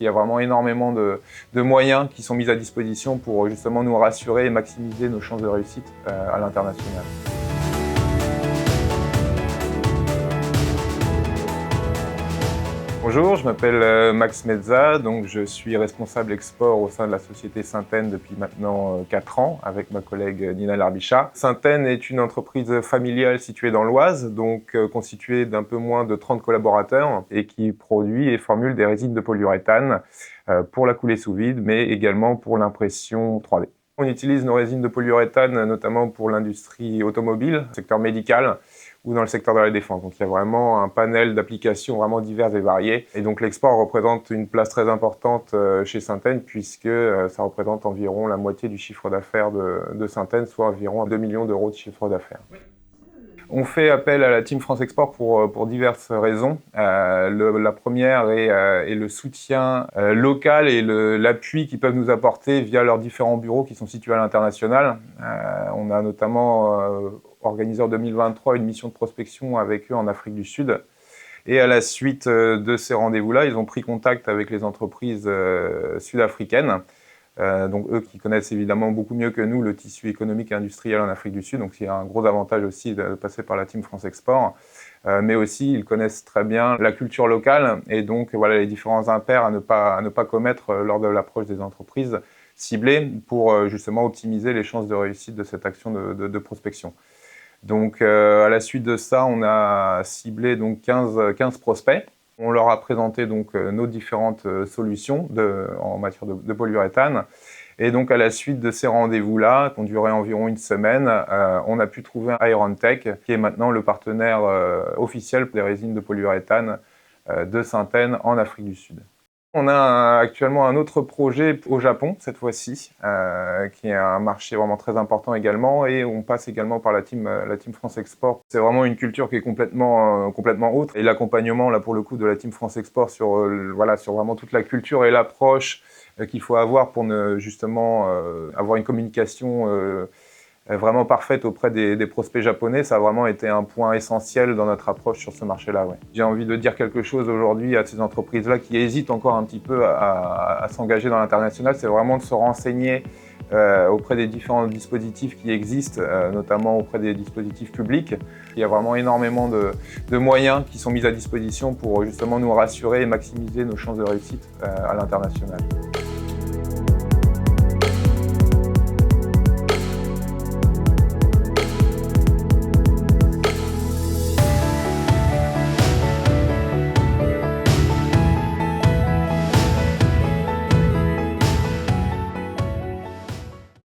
Il y a vraiment énormément de moyens qui sont mis à disposition pour justement nous rassurer et maximiser nos chances de réussite à l'international. Bonjour, je m'appelle Max Mezza, donc je suis responsable export au sein de la société Synten depuis maintenant 4 ans avec ma collègue Nina Larbichat. Synten est une entreprise familiale située dans l'Oise, donc constituée d'un peu moins de 30 collaborateurs et qui produit et formule des résines de polyuréthane pour la coulée sous vide, mais également pour l'impression 3D. On utilise nos résines de polyuréthane notamment pour l'industrie automobile, le secteur médical ou dans le secteur de la défense. Donc il y a vraiment un panel d'applications vraiment diverses et variées. Et donc l'export représente une place très importante chez Synten puisque ça représente environ la moitié du chiffre d'affaires de Synten, soit environ 2 millions d'euros de chiffre d'affaires. On fait appel à la Team France Export pour diverses raisons. La première est le soutien local et l'appui qu'ils peuvent nous apporter via leurs différents bureaux qui sont situés à l'international. On a notamment organisé en 2023 une mission de prospection avec eux en Afrique du Sud. Et à la suite de ces rendez-vous-là, ils ont pris contact avec les entreprises sud-africaines. Donc eux qui connaissent évidemment beaucoup mieux que nous le tissu économique et industriel en Afrique du Sud, donc il y a un gros avantage aussi de passer par la Team France Export, mais aussi ils connaissent très bien la culture locale et donc voilà les différents impairs à ne pas commettre lors de l'approche des entreprises ciblées pour justement optimiser les chances de réussite de cette action de prospection. Donc à la suite de ça, on a ciblé donc 15 prospects. On leur a présenté donc nos différentes solutions en matière de polyuréthane. Et donc à la suite de ces rendez-vous-là, qui ont duré environ une semaine, on a pu trouver IronTech, qui est maintenant le partenaire officiel des résines de polyuréthane de Synten en Afrique du Sud. On a actuellement un autre projet au Japon, cette fois-ci, qui est un marché vraiment très important également, et on passe également par la Team France Export. C'est vraiment une culture qui est complètement autre, et l'accompagnement, là, pour le coup, de la Team France Export sur vraiment toute la culture et l'approche qu'il faut avoir pour justement avoir une communication vraiment parfaite auprès des prospects japonais, ça a vraiment été un point essentiel dans notre approche sur ce marché-là. Ouais. J'ai envie de dire quelque chose aujourd'hui à ces entreprises-là qui hésitent encore un petit peu à s'engager dans l'international, c'est vraiment de se renseigner auprès des différents dispositifs qui existent, notamment auprès des dispositifs publics. Il y a vraiment énormément de moyens qui sont mis à disposition pour justement nous rassurer et maximiser nos chances de réussite à l'international.